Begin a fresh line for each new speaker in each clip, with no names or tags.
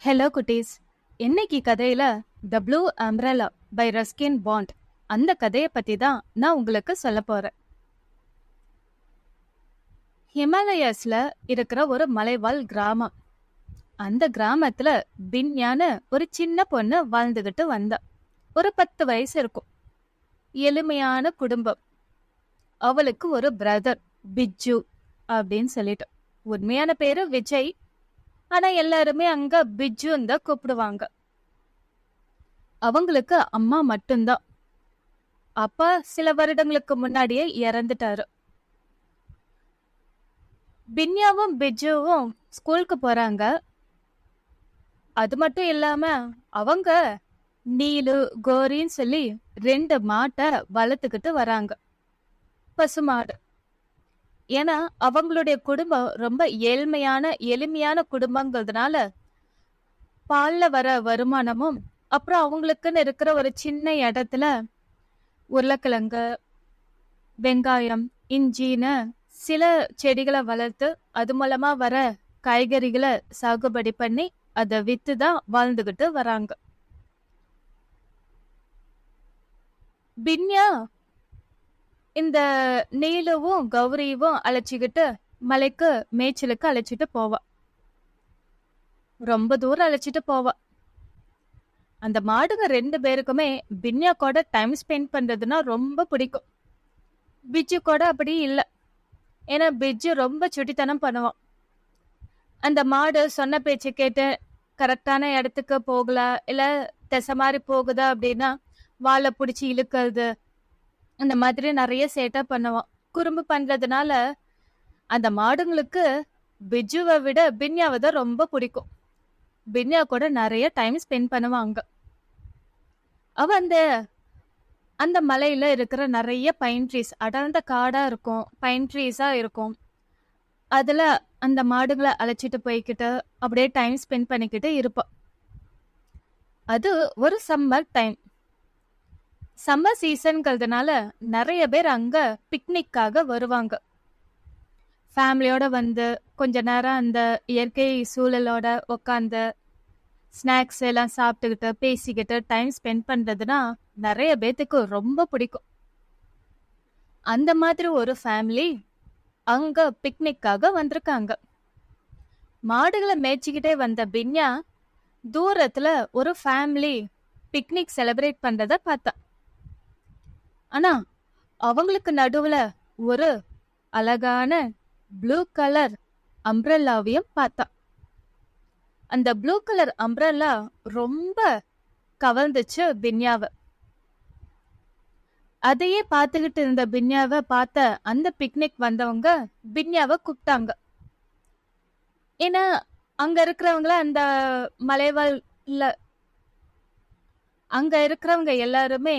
Hello குட்டீஸ். இன்னைக்கு கதையில the blue umbrella by Ruskin Bond அந்த கதையை பத்தி தான் நான் உங்களுக்கு சொல்ல போறேன். ஹிமாலயஸ்ல இருக்கிற ஒரு மலைவாழ் கிராமம். அந்த கிராமத்துல பின்யான்னு ஒரு சின்ன பொண்ணு வாழ்ந்துகிட்டு வந்தா. ஒரு 10 வயசு இருக்கும். எளிமையான குடும்பம். அவளுக்கு ஒரு பிரதர் பிஜ்ஜு அப்படின்னு சொல்லிட்டு. உண்மையான பேரு விஜய். ஆனா எல்லாருமே அங்க பிஜ்ஜுன்னு தான் கூப்பிடுவாங்க. அவங்களுக்கு அம்மா மட்டும்தான். அப்பா சில வருடங்களுக்கு முன்னாடியே இறந்துட்டாரு. பின்யாவும் பிஜுவும் ஸ்கூலுக்கு போறாங்க. அது மட்டும் இல்லாம அவங்க நீலு கோரின்னு சொல்லி 2 மாட்டை வளர்த்துக்கிட்டு வராங்க. பசுமாடு. ஏன்னா அவங்களுடைய குடும்பம் ரொம்ப எளிமையான குடும்பங்கிறதுனால பால்ல வர வருமானமும் அப்புறம் அவங்களுக்குன்னு இருக்கிற ஒரு சின்ன இடத்துல உருளைக்கிழங்கு, வெங்காயம், இஞ்சின்னு சில செடிகளை வளர்த்து அது மூலமா வர காய்கறிகளை சாகுபடி பண்ணி அதை வித்து தான் வாழ்ந்துகிட்டு வராங்க. பின்யா இந்த நீலுவும் கௌரியும் அழைச்சிக்கிட்டு மலைக்கு மேய்ச்சலுக்கு அழைச்சிட்டு போவா. ரொம்ப தூரம் அழைச்சிட்டு போவா. அந்த மாடுங்க 2 பேருக்குமே பின்யா கூட டைம் ஸ்பெண்ட் பண்றதுன்னா ரொம்ப பிடிக்கும். பிஜு கூட அப்படி இல்லை. ஏன்னா பிஜு ரொம்ப சுட்டித்தனம் பண்ணுவான். அந்த மாடு சொன்ன பேச்சு கேட்டு கரெக்டான இடத்துக்கு போகல, இல்ல திசை மாதிரி போகுதா அப்படின்னா வாழை பிடிச்சி இழுக்கிறது, அந்த மாதிரி நிறைய சேட்டை பண்ணுவான். குறும்பு பண்றதுனால அந்த மாடுங்களுக்கு பிஜுவை விட பின்யாவை தான் ரொம்ப பிடிக்கும். பின்யா கூட நிறைய டைம் ஸ்பெண்ட் பண்ணுவாங்க. அவ அந்த அந்த மலையில இருக்கிற நிறைய பைன் ட்ரீஸ், அடர்ந்த காடா இருக்கும், பைன் ட்ரீஸா இருக்கும். அதுல அந்த மாடுகளை அழைச்சிட்டு போய்கிட்டு அப்படியே டைம் ஸ்பெண்ட் பண்ணிக்கிட்டு இருப்போம். அது ஒரு சம்மர் டைம். சம்மர் சீசன்கிறதுனால நிறைய பேர் அங்க பிக்னிக்காக வருவாங்க. ஃபேமிலியோட வந்து கொஞ்ச நேரம் அந்த இயற்கை சூழலோட உட்காந்து ஸ்நாக்ஸ் எல்லாம் சாப்பிட்டுக்கிட்டு பேசிக்கிட்டு டைம் ஸ்பெண்ட் பண்றதுன்னா நிறைய பேத்துக்கு ரொம்ப பிடிக்கும். அந்த மாதிரி ஒரு ஃபேமிலி அங்க பிக்னிக்காக வந்திருக்காங்க. மாடுகளை மேய்ச்சிக்கிட்டே வந்த பின்யா தூரத்துல ஒரு ஃபேமிலி பிக்னிக் செலிப்ரேட் பண்றத பார்த்தா. ஆனா அவங்களுக்கு நடுவுல ஒரு அழகான ப்ளூ கலர் அம்ப்ரெல்லாவையும் பார்த்தா. அந்த ப்ளூ கலர் அம்ப்ரெல்லா ரொம்ப கவர்ந்துச்சு பின்யாவை. அதையே பார்த்துக்கிட்டு இருந்த பின்யாவை பார்த்த அந்த பிக்னிக் வந்தவங்க பின்யாவை கூப்பிட்டாங்க. ஏன்னா அங்க இருக்கிறவங்கள அந்த மலைவாழ்ல அங்க இருக்கிறவங்க எல்லாருமே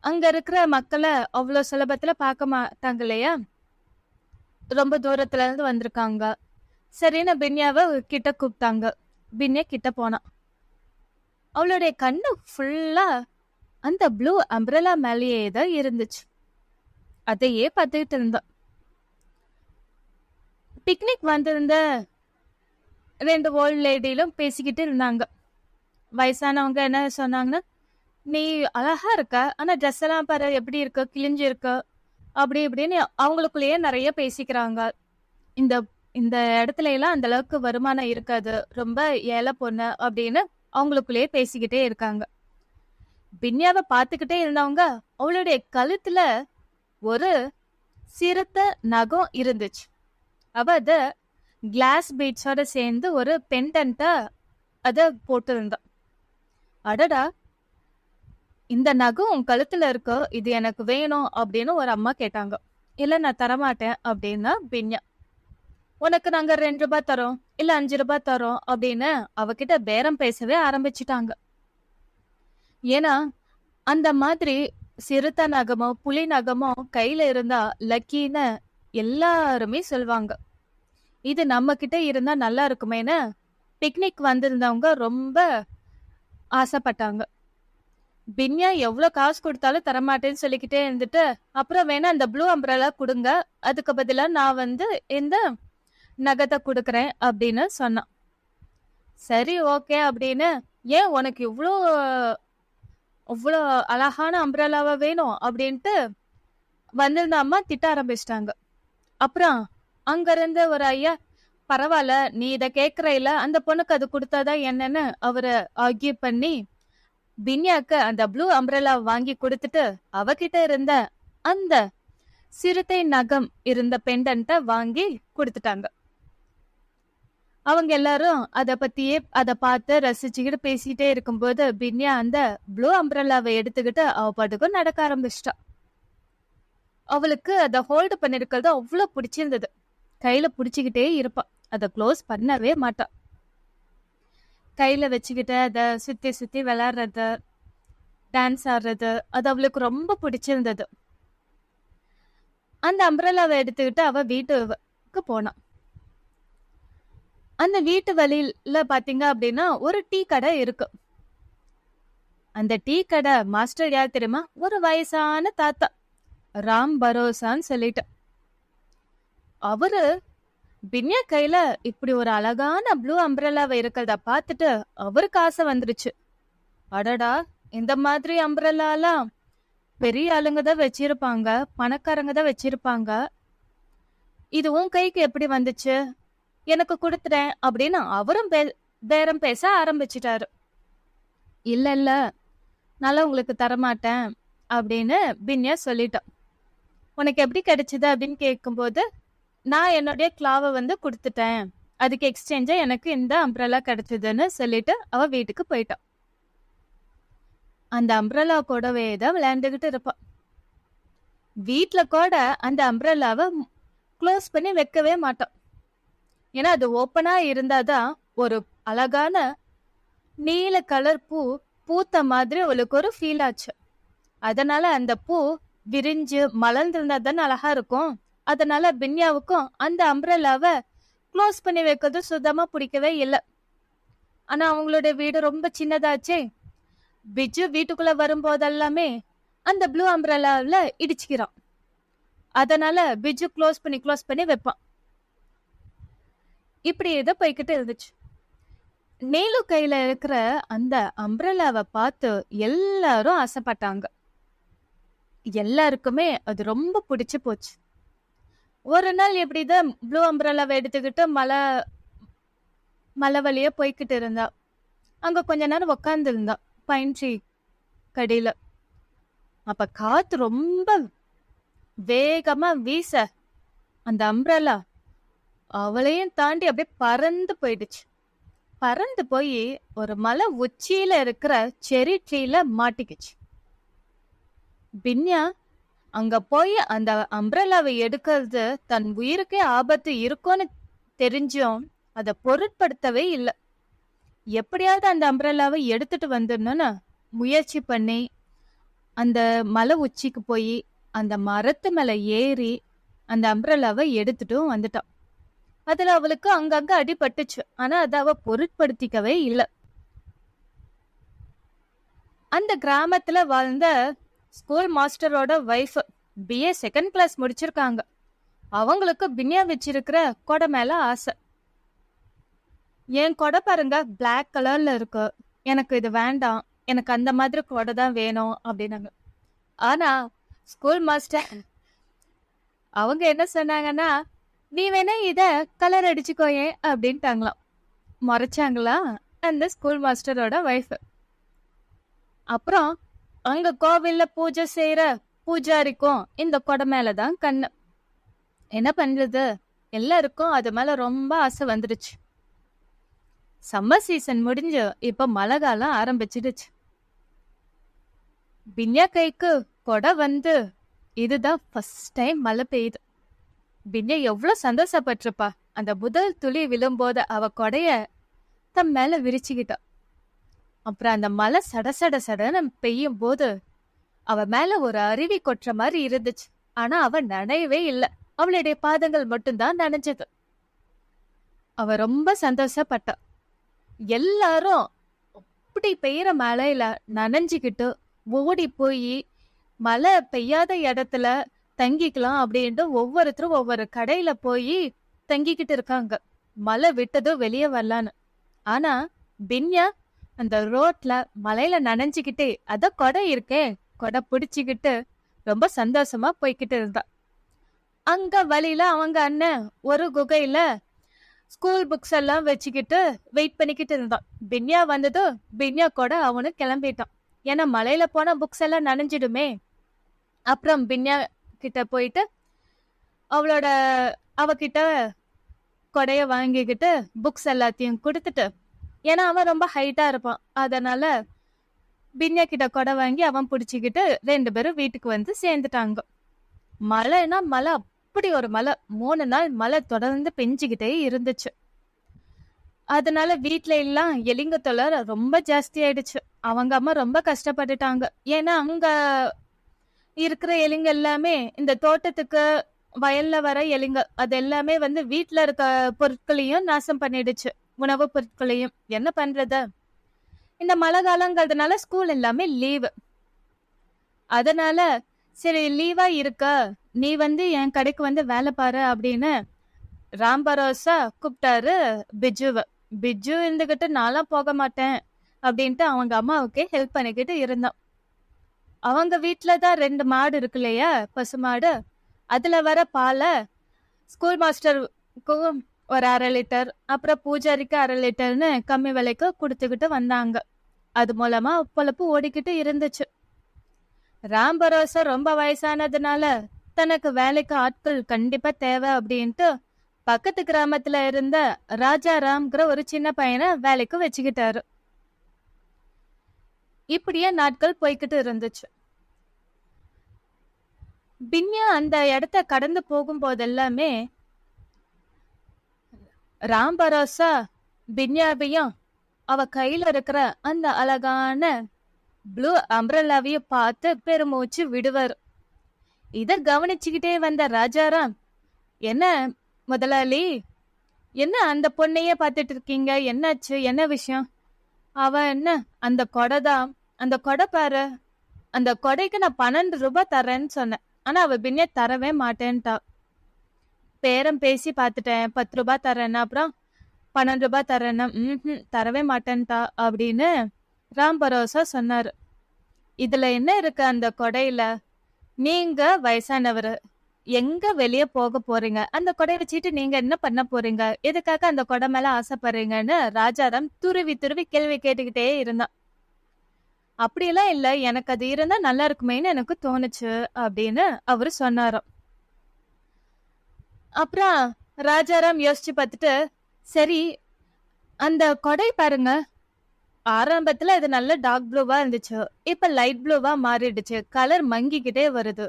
அங்க இருக்கிற மக்களை அவ்வளவு சுலபத்துல பார்க்க மாட்டாங்க இல்லையா. ரொம்ப தூரத்துல இருந்து வந்திருக்காங்க. சரின்னு பின்யாவை கிட்ட கூப்பிட்டாங்க. பின்யா கிட்ட போனா. அவளுடைய கண்ணு ஃபுல்லா அந்த ப்ளூ அம்ப்ரெல்லா மேலேயே தான் இருந்துச்சு. அதையே பார்த்துக்கிட்டு இருந்தா. பிக்னிக் வந்திருந்த 2 ஓல்ட் லேடிலும் பேசிக்கிட்டு இருந்தாங்க. வயசானவங்க என்ன சொன்னாங்கன்னா, நீ அழகா இருக்க, ஆனா ட்ரெஸ் எல்லாம் பாரு எப்படி இருக்கு, கிழிஞ்சு இருக்கு, அப்படி இப்படின்னு அவங்களுக்குள்ளேயே நிறைய பேசிக்கிறாங்க. இந்த இந்த இடத்துல எல்லாம் அந்த அளவுக்கு வருமானம் இருக்காது, ரொம்ப ஏழை பொண்ணு அப்படின்னு அவங்களுக்குள்ளேயே பேசிக்கிட்டே இருக்காங்க. பின்யாவை பார்த்துக்கிட்டே இருந்தவங்க அவளுடைய கழுத்துல ஒரு சிறுத்த நகம் இருந்துச்சு. அவ அத கிளாஸ் பீட்ஸோட சேர்ந்து ஒரு பெண்டன்ட்டா அத போட்டிருந்தா. அடடா, இந்த நகம் உன் கழுத்துல இருக்கு, இது எனக்கு வேணும் அப்படின்னு ஒரு அம்மா கேட்டாங்க. இல்ல நான் தரமாட்டேன் அப்படின்னா பின்யா. உனக்கு நாங்க 2 ரூபாய் தரோம், இல்ல 5 ரூபாய் தரோம் அப்படின்னு அவகிட்ட பேரம் பேசவே ஆரம்பிச்சுட்டாங்க. ஏன்னா அந்த மாதிரி சிறுத்த நகமோ புலி நகமோ கையில இருந்தா லக்கின்னு எல்லாருமே சொல்லுவாங்க. இது நம்ம கிட்ட இருந்தா நல்லா இருக்குமேன்னு பிக்னிக் வந்திருந்தவங்க ரொம்ப ஆசைப்பட்டாங்க. பின்யா எவ்வளவு காசு கொடுத்தாலும் தரமாட்டேன்னு சொல்லிக்கிட்டே இருந்துட்டு, அப்புறம் வேணா அந்த ப்ளூ அம்ப்ரெல்லா கொடுங்க, அதுக்கு பதிலா நான் இந்த நகத்தை கொடுக்கறேன் அப்படின்னு சொன்னான். சரி ஓகே அப்படின்னு, ஏன் உனக்கு இவ்ளோ அவ்ளோ அழகான அம்ப்ரெல்லாவா வேணும் அப்படின்ட்டு வந்திருந்த அம்மா திட்ட ஆரம்பிச்சிட்டாங்க. அப்புறம் அங்க இருந்த ஒரு ஐயா, பரவாயில்ல நீ இத கேக்குறயில அந்த பொண்ணுக்கு அது கொடுத்தாதா என்னன்னு அவரு ஆர்கியூ பண்ணி பின்யாக்கு அந்த ப்ளூ அம்ப்ரெல்லா வாங்கி கொடுத்துட்டு அவகிட்ட இருந்த அந்த சிறுத்தை நகம் இருந்த பெண்டன்ட்ட வாங்கி கொடுத்துட்டாங்க. அவங்க எல்லாரும் அத பார்த்து ரசிச்சுக்கிட்டு பேசிட்டே இருக்கும்போது பின்யா அந்த ப்ளூ அம்ப்ரெல்லாவை எடுத்துக்கிட்டு அவ பாட்டுக்கும் நடக்க ஆரம்பிச்சிட்டா. அவளுக்கு அத ஹோல்டு பண்ணிருக்கிறது அவ்வளவு பிடிச்சிருந்தது. கையில பிடிச்சுக்கிட்டே இருப்பா, அத க்ளோஸ் பண்ணவே மாட்டா. கையில வச்சுக்கிட்டு அத சுத்தி சுத்தி விளையாடுறது, டான்ஸ் ஆடுறது, அது அவளுக்கு ரொம்ப பிடிச்சிருந்தது. அந்த அம்ப்ரெல்லாவை எடுத்துக்கிட்டு அவ வீட்டுக்கு போனா. அந்த வீட்டு வழியில பாத்தீங்க அப்படின்னா ஒரு டீ கடை இருக்கு. அந்த டீ கடை மாஸ்டர் யார் தெரியுமா? ஒரு வயசான தாத்தா, ராம் பரோசான்னு சொல்லிட்டு. அவரு பின்யா கையில இப்படி ஒரு அழகான ப்ளூ அம்ப்ரெல்லாவை இருக்கிறத பார்த்துட்டு அவருக்கு ஆசை வந்துருச்சு. அடடா, இந்த மாதிரி அம்ப்ரெல்லாம் பெரிய ஆளுங்க தான் வச்சிருப்பாங்க, பணக்காரங்க தான் வச்சிருப்பாங்க. இது உன் கைக்கு எப்படி வந்துச்சு? எனக்கு கொடுத்துறேன் அப்படின்னு அவரும் பேரம் பேச ஆரம்பிச்சிட்டாரு. இல்ல இல்ல, நல்லா உங்களுக்கு தரமாட்டேன் அப்படின்னு பின்யா சொல்லிட்டான். உனக்கு எப்படி கிடைச்சது அப்படின்னு கேட்கும்போது, நான் என்னுடைய கிளாவை கொடுத்துட்டேன், அதுக்கு எக்ஸ்சேஞ்சா எனக்கு இந்த அம்ப்ரெல்லா கிடைச்சதுன்னு சொல்லிட்டு அவ வீட்டுக்கு போயிட்டான். அந்த அம்ப்ரெல்லா கூடவே தான் விளையாண்டுகிட்டு இருப்பான். வீட்டுல கூட அந்த அம்ப்ரெல்லாவை க்ளோஸ் பண்ணி வைக்கவே மாட்டான். ஏன்னா அது ஓப்பனா இருந்தாதான் ஒரு அழகான நீல கலர் பூ பூத்த மாதிரி அவளுக்கு ஒரு ஃபீல் ஆச்சு. அதனால அந்த பூ விரிஞ்சு மலர்ந்திருந்தா தானே அழகா இருக்கும். அதனால பின்யாவுக்கும் அந்த அம்ப்ரெல்லாவை க்ளோஸ் பண்ணி வைக்கிறது சுத்தமா பிடிக்கவே இல்லை. ஆனா அவங்களோட வீடு ரொம்ப சின்னதாச்சே. பிஜு வீட்டுக்குள்ள வரும்போதெல்லாமே அந்த ப்ளூ அம்ப்ரெல்லாவில இடிச்சுக்கிறான். அதனால பிஜு க்ளோஸ் பண்ணி வைப்பான். இப்படி ஏதோ போய்கிட்டு இருந்துச்சு. நீலு கையில இருக்கிற அந்த அம்ப்ரெல்லாவை பார்த்து எல்லாரும் ஆசைப்பட்டாங்க. எல்லாருக்குமே அது ரொம்ப பிடிச்சு போச்சு. ஒரு நாள் எப்படிதான் ப்ளூ அம்ப்ரெல்லாவை எடுத்துக்கிட்டு மலை வழிய போய்கிட்டு இருந்தா. அங்க கொஞ்ச நேரம் உக்காந்து இருந்தா பைன் ட்ரீ கடியில. அப்ப காத்து ரொம்ப வேகமா வீச அந்த அம்ப்ரெல்லா அவளையும் தாண்டி அப்படியே பறந்து போயிடுச்சு. பறந்து போய் ஒரு மலை உச்சியில இருக்கிற செரி ட்ரீல மாட்டிக்கிச்சு. பின்யா அங்க போய் அந்த அம்ப்ரெல்லாவை எடுக்கிறது தன் உயிருக்கே ஆபத்து இருக்கும்னு தெரிஞ்சும் அதை பொருட்படுத்தவே இல்லை. எப்படியாவது அந்த அம்ப்ரெல்லாவை எடுத்துட்டு வந்துடணும்னு முயற்சி பண்ணி அந்த மலை உச்சிக்கு போய் அந்த மரத்து மேல ஏறி அந்த அம்ப்ரெல்லாவை எடுத்துட்டும் வந்துட்டான். அதுல அவளுக்கு அங்கங்க அடிபட்டுச்சு. ஆனா அதை அவ பொருட்படுத்திக்கவே இல்லை. அந்த கிராமத்துல வாழ்ந்த ஸ்கூல் மாஸ்டரோட வைஃப் BA செகண்ட் கிளாஸ் முடிச்சிருக்காங்க. அவங்களுக்கு பின்யா வச்சிருக்கிற கொடை மேல ஆசை. என் கொடை பாருங்க பிளாக் கலர்ல இருக்கு, எனக்கு இது வேண்டாம், எனக்கு அந்த மாதிரி கொடை தான் வேணும் அப்படின்னாங்க. ஆனா ஸ்கூல் மாஸ்டர் அவங்க என்ன சொன்னாங்கன்னா, நீ வேணா இத கலர் அடிச்சுக்கோயே அப்படின்ட்டாங்களாம். முறைச்சாங்களா அந்த ஸ்கூல் மாஸ்டரோட வைஃப். அப்புறம் அங்க கோவில்ல பூஜை செய்யற பூஜாரிக்கும் இந்த கொடை மேலதான் கண்ணு. என்ன பண்றது, எல்லாருக்கும் அது மேல ரொம்ப ஆசை வந்துடுச்சு. சம்மர் சீசன் முடிஞ்சு இப்ப மழை காலம் ஆரம்பிச்சிடுச்சு. பின்யா கைக்கு கொடை இதுதான் ஃபர்ஸ்ட் டைம் மழை பெய்யுது. பின்யா எவ்வளவு சந்தோஷப்பட்டிருப்பா. அந்த முதல் துளி விழும்போது அவ கொடைய தம் மேல விரிச்சுக்கிட்டா. அப்புறம் அந்த மழை சடசடன்னு பெய்யும் போது அவ மேல ஒரு அருவி கொட்டுற மாதிரி இருந்துச்சு. ஆனா அவ நனையவே இல்லை, அவளுடைய பாதங்கள் மட்டும்தான் நனைஞ்சது. அவ ரொம்ப சந்தோஷப்பட்டா. எல்லாரும் அப்படி பெய்யற மழையில நனைஞ்சுக்கிட்டு ஓடி போய் மழை பெய்யாத இடத்துல தங்கிக்கலாம் அப்படின்ட்டு ஒவ்வொருத்தரும் ஒவ்வொரு கடையில போய் தங்கிக்கிட்டு இருக்காங்க. மழை விட்டதும் வெளியே வரலான்னு. ஆனா பின்யா அந்த ரோட்ல மழையில நனைஞ்சுக்கிட்டே அத கொடை இருக்கே கொடை பிடிச்சுக்கிட்டு ரொம்ப சந்தோஷமா போய்கிட்டு இருந்தா. அங்க வழியில அவங்க அண்ணன் ஒரு குகையில ஸ்கூல் புக்ஸ் எல்லாம் வச்சுக்கிட்டு வெயிட் பண்ணிக்கிட்டு இருந்தான். பின்யா வந்ததும் பின்யா கூட அவனு கிளம்பிட்டான். ஏன்னா மழையில போனா புக்ஸ் எல்லாம் நனைஞ்சிடுமே. அப்புறம் பின்யா கிட்ட போயிட்டு அவளோட அவகிட்ட கொடைய வாங்கிக்கிட்டு புக்ஸ் எல்லாத்தையும் கொடுத்துட்டு, ஏன்னா அவன் ரொம்ப ஹைட்டா இருப்பான், அதனால பின்யா கிட்ட கொடை வாங்கி அவன் பிடிச்சிக்கிட்டு 2 பேரும் வீட்டுக்கு வந்து சேர்ந்துட்டாங்க. மழைன்னா மழை, அப்படி ஒரு மழை. 3 நாள் மழை தொடர்ந்து பெஞ்சுக்கிட்டே இருந்துச்சு. அதனால வீட்ல எல்லாம் எலிங்க தொல்லை ரொம்ப ஜாஸ்தி ஆயிடுச்சு. அவங்க அம்மா ரொம்ப கஷ்டப்பட்டுட்டாங்க. ஏன்னா அங்க இருக்கிற எலிங்க எல்லாமே இந்த தோட்டத்துக்கு வயல்ல வர எலிங்க அது எல்லாமே வந்து வீட்டுல இருக்க பொருட்களையும் நாசம் பண்ணிடுச்சு, உணவு பொருட்களையும். என்ன பண்றது? இந்த மழை காலங்கிறதுனால ஸ்கூல் எல்லாமே லீவு. அதனால சரி லீவா இருக்க, நீ வந்து என் கடைக்கு வந்து வேலை பாரு அப்படின்னு ராம் பரோசா கூப்பிட்டாரு பிஜுவை. பிஜு இருந்துகிட்டு நான்லாம் போக மாட்டேன் அப்படின்ட்டு அவங்க அம்மாவுக்கு ஹெல்ப் பண்ணிக்கிட்டு இருந்தான். அவங்க வீட்டுலதான் 2 மாடு இருக்கு இல்லையா, பசு மாடு. அதுல வர பாலை ஸ்கூல் மாஸ்டருக்கும் ஒரு 1/2 லிட்டர், அப்புறம் பூஜாரிக்கு 1/2 லிட்டர்னு கம்மி விலைக்கு கொடுத்துக்கிட்டு வந்தாங்க. அது மூலமா பொழப்பு ஓடிக்கிட்டு இருந்துச்சு. ராம் பரோசா ரொம்ப வயசானதுனால தனக்கு வேலைக்கு ஆட்கள் கண்டிப்பா தேவை அப்படின்ட்டு பக்கத்து கிராமத்துல இருந்த ராஜாராம்ங்கிற ஒரு சின்ன பையனை வேலைக்கு வச்சுக்கிட்டாரு. இப்படியே நாட்கள் போய்கிட்டு இருந்துச்சு. பின்யா அந்த இடத்த கடந்து போகும் போதெல்லாமே ராம் பரோசா பின்யாவையும் அவ கையில இருக்கிற அந்த அழகான ப்ளூ அம்ப்ரல்லாவையும் பார்த்து பெருமூச்சு விடுவார். இத கவனிச்சுக்கிட்டே வந்த ராஜாராம், என்ன முதலாளி, என்ன அந்த பொண்ணையே பார்த்துட்டு இருக்கீங்க, என்னாச்சு, என்ன விஷயம்? அவ என்ன, அந்த கொடைதான், அந்த கொடை பாரு, அந்த கொடைக்கு நான் 12 ரூபாய் தரேன்னு சொன்னேன், ஆனா அவ பின்னே தரவே மாட்டேன்ட்டா. பேரம் பேசி பார்த்துட்டேன், 10 ரூபாய் தரேன்னா, அப்புறம் 12 ரூபாய் தரேன்னா தரவே மாட்டேன்ட்டா அப்படின்னு ராம் பரோசா சொன்னாரு. இதுல என்ன இருக்கு அந்த கொடையில? நீங்க வயசானவர், எங்க வெளியே போக போறீங்க? அந்த கொடையை வச்சுட்டு நீங்க என்ன பண்ண போறீங்க? எதுக்காக அந்த கொடை மேல ஆசைப்படுறீங்கன்னு ராஜாராம் துருவி துருவி கேள்வி கேட்டுக்கிட்டே இருந்தான். அப்படியெல்லாம் இல்ல, எனக்கு அது இருந்தா நல்லா இருக்குமேன்னு எனக்கு தோணுச்சு அப்படின்னு அவரு சொன்னாராம். அப்புறம் ராஜாராம் யோசிச்சு பார்த்துட்டு, சரி அந்த கொடை பாருங்க, ஆரம்பத்துல இது நல்ல டார்க் ப்ளூவா இருந்துச்சு, இப்ப லைட் ப்ளூவா மாறிடுச்சு, கலர் மங்கிக்கிட்டே வருது.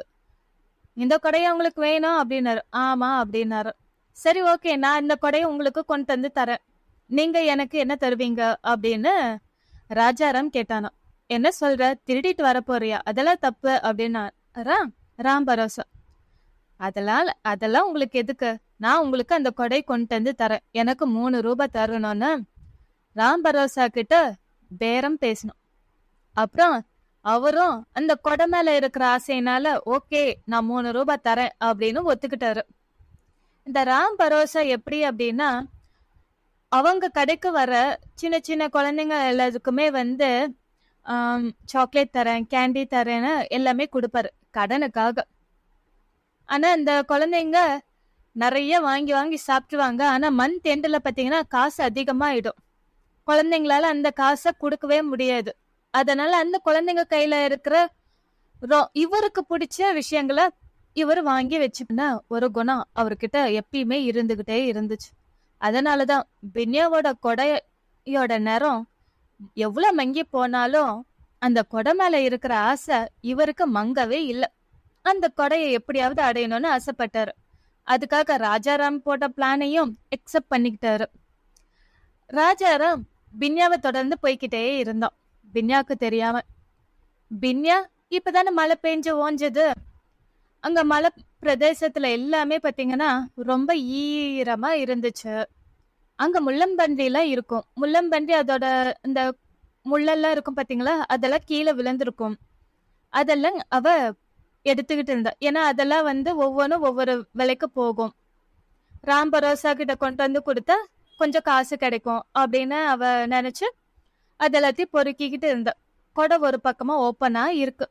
இந்த கொடையை உங்களுக்கு வேணும் அப்படின்னாரு. ஆமா அப்படின்னாரு. சரி ஓகே, நான் இந்த கொடையை உங்களுக்கு கொண்டு வந்து தரேன், நீங்க எனக்கு என்ன தருவீங்க அப்படின்னு ராஜாராம் கேட்டானா. என்ன சொல்ற, திருடிட்டு வர போறியா? அதெல்லாம் தப்பு அப்படின்னா ராம் பரோசா. அதெல்லாம் உங்களுக்கு எதுக்கு? நான் உங்களுக்கு அந்த கொடை கொண்டு வந்து தரேன், எனக்கு 3 ரூபாய் தரணும்னு ராம் பரோசா கிட்ட பேரம் பேசணும். அப்புறம் அவரும் அந்த கொடை மேல இருக்கிற ஆசையினால ஓகே நான் 3 ரூபாய் தரேன் அப்படின்னு ஒத்துக்கிட்டாரு. இந்த ராம் பரோசா எப்படி அப்படின்னா, அவங்க கடைக்கு வர சின்ன சின்ன குழந்தைங்க எல்லாத்துக்குமே வந்து சாக்லேட் தரேன், கேண்டி தரேன்னு எல்லாமே கொடுப்பாரு கடனுக்காக. ஆனா இந்த குழந்தைங்க நிறைய வாங்கி வாங்கி சாப்பிட்டுருவாங்க. ஆனா மந்த் எண்ட்ல பாத்தீங்கன்னா காசு அதிகமாயிடும். குழந்தைங்களால அந்த காசை கொடுக்கவே முடியாது. அதனால அந்த குழந்தைங்க கையில இருக்கிற இவருக்கு பிடிச்ச விஷயங்களை இவர் வாங்கி வச்சுக்கின ஒரு குணம் அவர்கிட்ட எப்பயுமே இருந்துகிட்டே இருந்துச்சு. அதனாலதான் பின்யாவோட கொடையோட நேரம் எவ்வளவு மங்கி போனாலும் அந்த கொடை மேல இருக்கிற ஆசை இவருக்கு மங்கவே இல்லை. அந்த கொடையை எப்படியாவது அடையணும்னு ஆசைப்பட்டாரு. அதுக்காக ராஜாராம் போட்ட பிளானையும் எக்ஸெப்ட் பண்ணிக்கிட்டாரு. ராஜாராம் பின்யாவை தொடர்ந்து போய்கிட்டே இருந்தான், பின்யாவுக்கு தெரியாம. பின்யா இப்பதானே மழை பெஞ்சு ஓஞ்சது. அங்க மலை பிரதேசத்துல எல்லாமே பாத்தீங்கன்னா ரொம்ப ஈரமா இருந்துச்சு. அங்க முள்ளம்பன்றி எல்லாம் இருக்கும். முள்ளம்பன்றி அதோட இந்த முள்ளெல்லாம் இருக்கும் பாத்தீங்களா, அதெல்லாம் கீழே விழுந்திருக்கும். அதெல்லாம் அவ எடுத்துக்கிட்டு இருந்தா. ஏன்னா அதெல்லாம் வந்து ஒவ்வொன்றும் ஒவ்வொரு விலைக்கு போகும். ராம் பரோசா கிட்ட கொண்டு வந்து கொடுத்தா கொஞ்சம் காசு கிடைக்கும் அப்படின்னு அவ நினைச்சு அதெல்லாத்தையும் பொறுக்கிக்கிட்டு இருந்தா. கொடை ஒரு பக்கமா ஓப்பனா இருக்கு.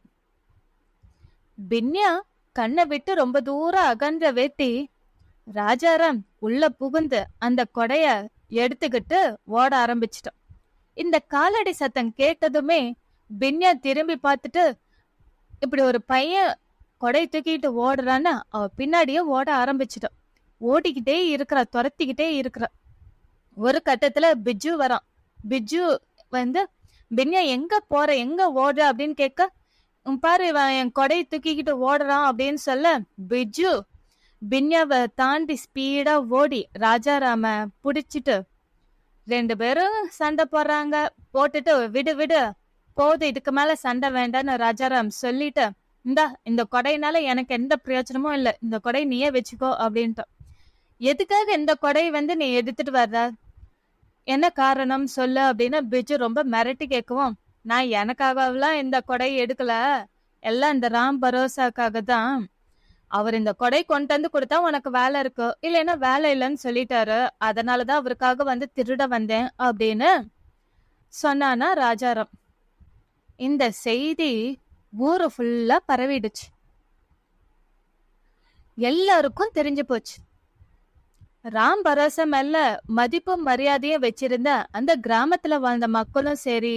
பின்யா கண்ணை விட்டு ரொம்ப தூரம் அகன்ற வெட்டி ராஜாராம் உள்ள புகுந்து அந்த கொடைய எடுத்துக்கிட்டு ஓட ஆரம்பிச்சிட்டான். இந்த காலடி சத்தம் கேட்டதுமே பின்யா திரும்பி பார்த்துட்டு இப்படி ஒரு பையன் கொடை தூக்கிட்டு ஓடுறான்னு அவ பின்னாடியே ஓட ஆரம்பிச்சிட்டான். ஓடிக்கிட்டே இருக்கிறா, துரத்திக்கிட்டே இருக்கிறா. ஒரு கட்டத்துல பிஜு வரான். பிஜு வந்து பின்யா எங்க போற, எங்க ஓடுற அப்படின்னு கேட்க, பாரு இவன் என் கொடையை தூக்கிக்கிட்டு ஓடுறான் அப்படின்னு சொல்ல பிஜு பின்யாவை தாண்டி ஸ்பீடா ஓடி ராஜாராம புடிச்சிட்டு 2 பேரும் சண்டை போடுறாங்க. போட்டுட்டு விடு விடு போது, இதுக்கு மேல சண்டை வேண்டான்னு ராஜாராம் சொல்லிட்டு, இந்த கொடையினால எனக்கு எந்த பிரயோஜனமும் இல்லை, இந்த கொடை நீயே வச்சுக்கோ அப்படின்ட்டு. எதுக்காக இந்த கொடை நீ எடுத்துட்டு வர்ற, என்ன காரணம் சொல்லு அப்படின்னு பிஜு ரொம்ப மிரட்டி கேட்கவும், நான் எனக்காகலாம் இந்த கொடை எடுக்கல, எல்லாம் இந்த ராம் பரோசாக்காக தான். அவர் இந்த கொடை கொண்டு வந்து கொடுத்தா உனக்கு வேலை இருக்கு, இல்லைன்னா வேலை இல்லைன்னு சொல்லிட்டாரு, அதனாலதான் அவருக்காக திருட வந்தேன் அப்படின்னு சொன்னானா ராஜாராம். இந்த செய்தி ஊரு ஃபுல்லா பரவிடுச்சு. எல்லாருக்கும் தெரிஞ்சு போச்சு. ராம் பரோசா மேல மதிப்பும் மரியாதையும் வச்சிருந்த அந்த கிராமத்துல வாழ்ந்த மக்களும் சரி,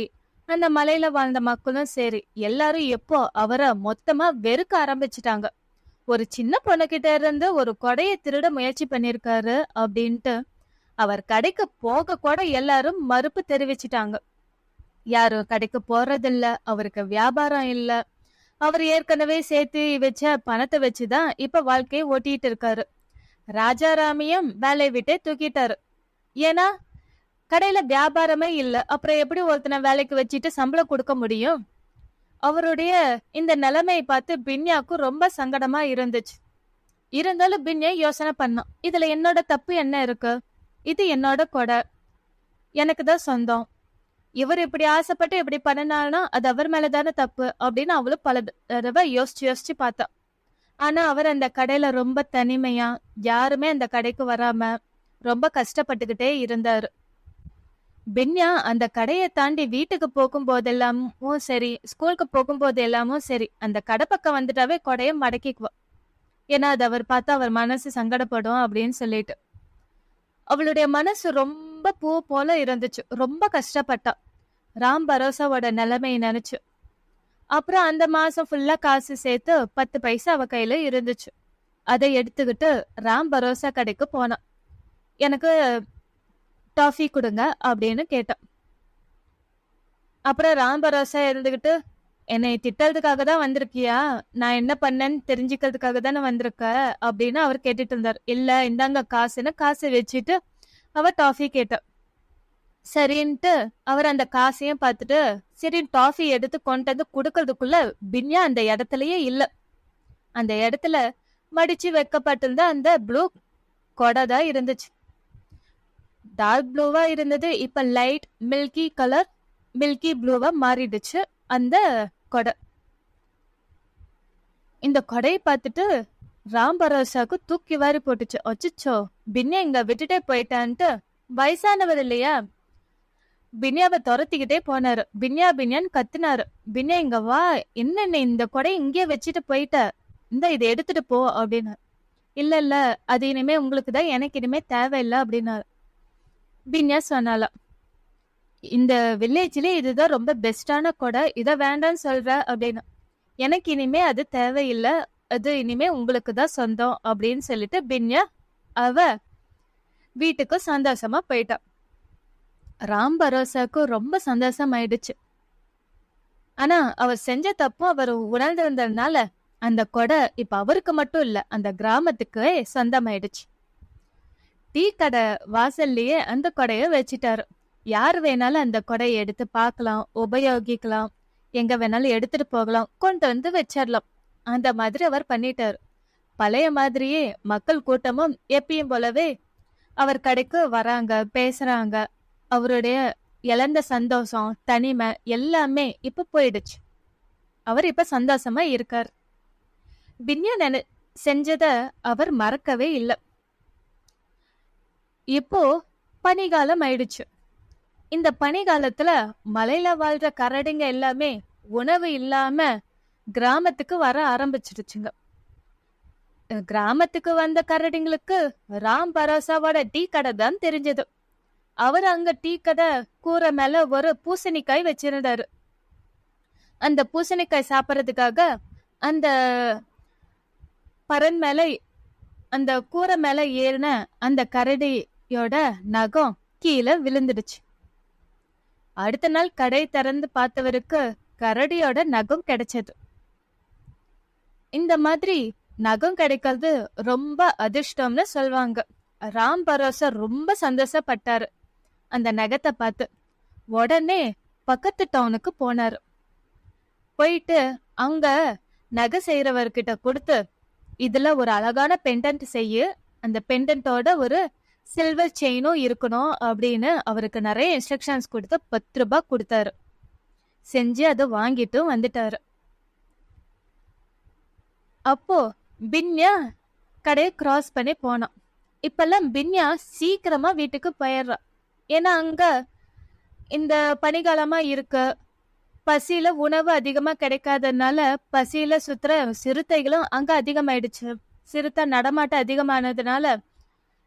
அந்த மலையில வாழ்ந்த மக்களும் சரி, எல்லாரும் எப்போ அவரை மொத்தமா வெறுக்க ஆரம்பிச்சுட்டாங்க. ஒரு சின்ன பொண்ணுகிட்ட இருந்து ஒரு கொடையை திருட முயற்சி பண்ணிருக்காரு அப்படின்ட்டு அவர் கடைக்கு போக கூட எல்லாரும் மறுப்பு தெரிவிச்சிட்டாங்க. யாரும் கடைக்கு போறதில்ல, அவருக்கு வியாபாரம் இல்ல, அவர் ஏற்கனவே சேர்த்து வச்ச பணத்தை வச்சுதான் இப்ப வாழ்க்கையை ஓட்டிட்டு இருக்காரு. ராஜாராமையும் வேலையை விட்டே தூக்கிட்டாரு. ஏன்னா கடையில வியாபாரமே இல்ல, அப்புறம் எப்படி ஒருத்தனை வேலைக்கு வச்சுட்டு சம்பளம் கொடுக்க முடியும்? அவருடைய இந்த நிலைமையை பார்த்து பின்யாக்கும் ரொம்ப சங்கடமா இருந்துச்சு. இருந்தாலும் பின்யா யோசனை பண்ணான், இதுல என்னோட தப்பு என்ன இருக்கு? இது என்னோட கொடை, எனக்கு தான் சொந்தம். இவர் இப்படி ஆசைப்பட்டு இப்படி பண்ணினால்னா அது அவர் மேலதானே தப்பு அப்படின்னு அவளும் பல தடவை யோசிச்சு பார்த்தா. ஆனா அவர் அந்த கடையில ரொம்ப தனிமையா, யாருமே அந்த கடைக்கு வராம ரொம்ப கஷ்டப்பட்டுக்கிட்டே இருந்தாரு. பின்யா அந்த கடையை தாண்டி வீட்டுக்கு போகும் போதெல்லாமும் சரி, ஸ்கூலுக்கு போகும்போது எல்லாமும் சரி, அந்த கடை பக்கம் வந்துட்டாவே கொடைய மடக்கிக்குவா. ஏன்னா அது அவர் பார்த்தா அவர் மனசு சங்கடப்படும் அப்படின்னு சொல்லிட்டு. அவளுடைய மனசு ரொம்ப பூ போல இருந்துச்சு, ரொம்ப கஷ்டப்பட்டா ராம் பரோசாவோட நிலைமையை நினைச்சு. அப்புறம் அந்த மாசம் ஃபுல்லா காசு சேர்த்து 10 பைசா அவ கையில இருந்துச்சு. அதை எடுத்துக்கிட்டு ராம் பரோசா கடைக்கு போனான். எனக்கு டாஃபி கொடுங்க அப்படின்னு கேட்டான். அப்புறம் ராம் பரோசா இருந்துகிட்டு, என்னை திட்டறதுக்காக தான் வந்திருக்கியா, நான் என்ன பண்ணேன்னு தெரிஞ்சுக்கிறதுக்காக தானே வந்திருக்க அப்படின்னு அவர் கேட்டுட்டு இருந்தார். இல்ல, இந்தாங்க காசுன்னு காசை வச்சுட்டு அவ டாஃபி கேட்டா. சரின்ட்டு அவர் அந்த காசையும் பார்த்துட்டு சரி டாஃபி எடுத்து கொண்டு வந்து கொடுக்கறதுக்குள்ள பின்யா அந்த இடத்துலயே இல்ல. அந்த இடத்துல மடிச்சு வைக்கப்பட்டிருந்த அந்த ப்ளூ கொடை தான் இருந்துச்சு. டார்க் ப்ளூவா இருந்தது, இப்ப லைட் மில்கி ப்ளூவா மாறிடுச்சு அந்த கொடை. இந்த கொடையை பார்த்துட்டு ராம் பரோசாக்கு தூக்கி வாரி போட்டுச்சு. அச்சோ, பின்யா இங்க விட்டுட்டே போயிட்டான்ட்டு வயசானவர் இல்லையா, பின்யாவை துரத்திக்கிட்டே போனாரு. பின்யான்னு கத்துனாரு. பின்யா இங்க வா, என்ன இந்த கொடை இங்கே வச்சுட்டு போயிட்ட, இதை எடுத்துட்டு போ அப்படின்னு. இல்ல அது இனிமே உங்களுக்கு தான், எனக்கு இனிமே தேவையில்லை அப்படின்னாரு. பின்யா சொன்னாலாம், இந்த வில்லேஜ்ல இதுதான் ரொம்ப பெஸ்டான கொடை, இதை வேண்டான்னு சொல்ற அப்படின்னு. எனக்கு இனிமே அது தேவையில்லை, அது இனிமே உங்களுக்கு தான் சொந்தம் அப்படின்னு சொல்லிட்டு பின்யா அவ வீட்டுக்கு சந்தோஷமா போயிட்டா. ராம் பரோசாக்கு ரொம்ப சந்தோஷம் ஆயிடுச்சு. ஆனா அவர் செஞ்ச தப்பும் அவர் உணர்ந்திருந்ததுனால அந்த கொடை இப்ப அவருக்கு மட்டும் இல்ல, அந்த கிராமத்துக்கு சொந்தமாயிடுச்சு. டீ கடை வாசல்லையே அந்த கொடைய வச்சிட்டாரு. யார் வேணாலும் அந்த கொடையை எடுத்து பார்க்கலாம், உபயோகிக்கலாம், எங்க வேணாலும் எடுத்துட்டு போகலாம், கொண்டு வந்து வச்சிடலாம். அந்த மாதிரி அவர் பண்ணிட்டாரு. பழைய மாதிரியே மக்கள் கூட்டமும் எப்பயும் போலவே அவர் கடைக்கு வராங்க, பேசுறாங்க. அவருடைய இழந்த சந்தோஷம், தனிமை எல்லாமே இப்ப போயிடுச்சு. அவர் இப்ப சந்தோஷமா இருக்கார். பின்யா செஞ்சத அவர் மறக்கவே இல்லை. இப்போ பனிகாலம் ஆயிடுச்சு. இந்த பனிகாலத்துல மலையில வாழ்ற கரடிங்க எல்லாமே உணவு இல்லாம கிராமத்துக்கு வர ஆரம்பிச்சிடுச்சுங்க. கிராமத்துக்கு வந்த கரடிங்களுக்கு ராம் பரோசாவோட டீ கடை தான் தெரிஞ்சது. அவர் அங்க டீ கடை கூரை மேல ஒரு பூசணிக்காய் வச்சிருந்தாரு. அந்த பூசணிக்காய் சாப்பிடறதுக்காக அந்த பரன் மேல அந்த கூரை மேல ஏறின அந்த கரடியோட நகம் கீழே விழுந்துடுச்சு. அடுத்த நாள் கடை திறந்து பார்த்தவருக்கு கரடியோட நகம் கிடைச்சது. இந்த மாதிரி நகம் கிடைக்கிறது ரொம்ப அதிர்ஷ்டம்னு சொல்லுவாங்க. ராம் பரோசா ரொம்ப சந்தோஷப்பட்டாரு அந்த நகத்தை பார்த்து. உடனே பக்கத்து டவுனுக்கு போனாரு. போயிட்டு அங்க நகை செய்யறவர்கிட்ட கொடுத்து, இதுல ஒரு அழகான பெண்டன்ட் செய்ய, அந்த பெண்டன்ட்டோட ஒரு சில்வர் செயினும் இருக்கணும் அப்படின்னு அவருக்கு நிறைய இன்ஸ்ட்ரக்ஷன்ஸ் கொடுத்து 10 ரூபாய் கொடுத்தாரு. செஞ்சு அதை வாங்கிட்டு வந்துட்டாரு. அப்போ பின்யா கடையை கிராஸ் பண்ணி போனான். இப்பெல்லாம் பின்யா சீக்கிரமா வீட்டுக்கு போயிடுறா. ஏன்னா அங்க இந்த பனிகாலமா இருக்கு, பசியில உணவு அதிகமா கிடைக்காததுனால பசியில சுத்துற சிறுத்தைகளும் அங்க அதிகமாயிடுச்சு. சிறுத்தை நடமாட்டம் அதிகமானதுனால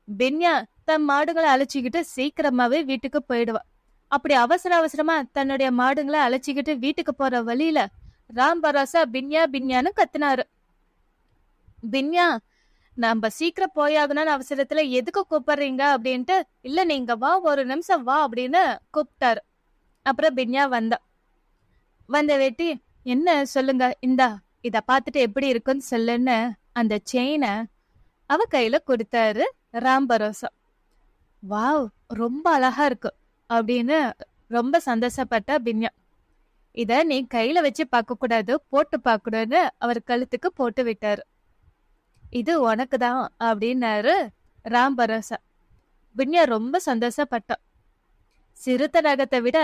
பின்யா தன் மாடுகளை அழைச்சிக்கிட்டு சீக்கிரமாவே வீட்டுக்கு போயிடுவா. அப்படி அவசர அவசரமா தன்னுடைய மாடுகளை அழைச்சிக்கிட்டு வீட்டுக்கு போற வழியில ராம் பரோசா பின்யா பின்யான்னு கத்துனாரு. பின்யா, நம்ம சீக்கிரம் போயாகணும்னு அவசரத்துல எதுக்கு கூப்பிடுறீங்க அப்படின்ட்டு, இல்ல நீங்க வா, ஒரு நிமிஷம் வா அப்படின்னு கூப்பிட்டாரு. அப்புறம் பின்யா வந்த வேட்டி, என்ன சொல்லுங்க, இந்தா இத பார்த்துட்டு எப்படி இருக்குன்னு சொல்லுன்னு அந்த செயினை அவ கையில கொடுத்தாரு ராம் பரோசா. வாவ், ரொம்ப அழகா இருக்கு அப்படின்னு ரொம்ப சந்தோஷப்பட்ட பின்யா. இத நீ கையில வச்சு பார்க்க கூடாது, போட்டு பார்க்கணும்னு அவர் கழுத்துக்கு போட்டு விட்டாரு. இது உனக்குதான் அப்படின்னாரு ராம் பரோசா. பின்யா ரொம்ப சந்தோஷப்பட்டான். சிறுத்தை நகத்தை விட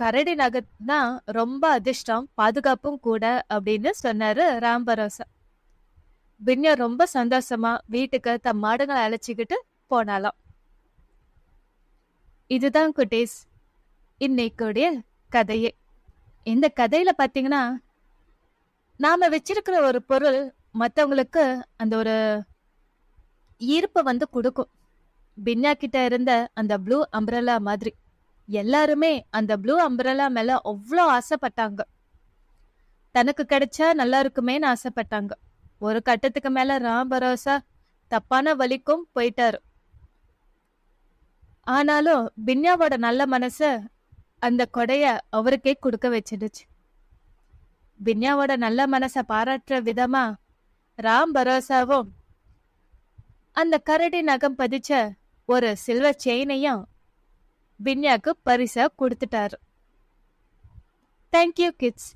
கரடி நகத் தான் ரொம்ப அதிர்ஷ்டம், பாதுகாப்பும் கூட அப்படின்னு சொன்னாரு ராம் பரோசா. பின்யா ரொம்ப சந்தோஷமா வீட்டுக்கு தம் மாடுகளை அழைச்சிக்கிட்டு போனாலாம். இதுதான் குட்டீஸ் இன்னைக்குடைய கதையே. இந்த கதையில பாத்தீங்கன்னா, நாம வச்சிருக்கிற ஒரு பொருள் மத்தவங்களுக்கு அந்த ஒரு ஈர்ப்பை கொடுக்கும். பின்யா கிட்ட இருந்த அந்த ப்ளூ அம்ப்ரெல்லா மாதிரி எல்லாருமே அந்த ப்ளூ அம்ப்ரெல்லா மேல அவ்வளோ ஆசைப்பட்டாங்க. தனக்கு கிடைச்சா நல்லா இருக்குமேன்னு ஆசைப்பட்டாங்க. ஒரு கட்டத்துக்கு மேல ராம் பரோசா தப்பான வழிக்கும் போயிட்டாரு. ஆனாலும் பின்யாவோட நல்ல மனசு அந்த கொடைய அவருக்கே கொடுக்க வச்சிடுச்சு. பின்யாவோட நல்ல மனசை பாராட்டுற விதமா ராம் பரோசாவும் அந்த கரடி நகம் பதிச்ச ஒரு சில்வர் செயினையும் பின்யாக்கு பரிசா கொடுத்துட்டாரு. Thank you kids.